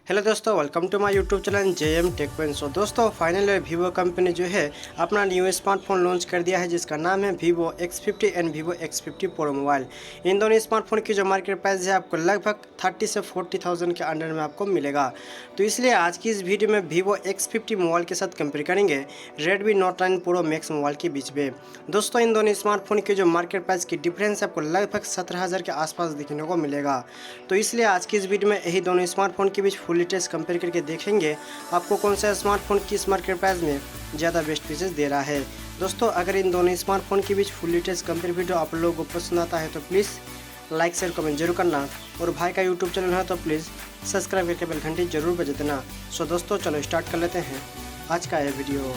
Hello दोस्तों, welcome to my YouTube channel JM tech point. So दोस्तों finally Vivo company जो है अपना न्यू स्मार्टफोन लॉन्च कर दिया है जिसका नाम है Vivo X50 and Vivo X50 pro mobile. इन दोनों स्मार्टफोन की जो मार्केट प्राइस है आपको लगभग 30 से 40,000 के अंडर में आपको मिलेगा। तो इसलिए आज की इस वीडियो में वीवो X50 मोबाइल के साथ कंपेयर करेंगे Redmi Note 9 pro max mobile के बीच में। दोस्तों इन दोनों स्मार्टफोन की जो मार्केट प्राइस की डिफरेंस आपको लगभग 17,000 के आसपास देखने को मिलेगा। तो इसलिए आज की इस वीडियो में यही दोनों स्मार्टफोन के बीच फुल डिटेल्स कंपेयर करके देखेंगे आपको कौन सा स्मार्टफोन किस मार्केट प्राइस में ज़्यादा बेस्ट फीचर्स दे रहा है। दोस्तों अगर इन दोनों स्मार्टफोन के बीच फुल डिटेल्स कंपेयर वीडियो आप लोगों को पसंद आता है तो प्लीज़ लाइक शेयर कमेंट जरूर करना, और भाई का यूट्यूब चैनल है तो प्लीज़ सब्सक्राइब करके बेल घंटी जरूर बजा देना। सो दोस्तों चलो स्टार्ट कर लेते हैं आज का यह वीडियो।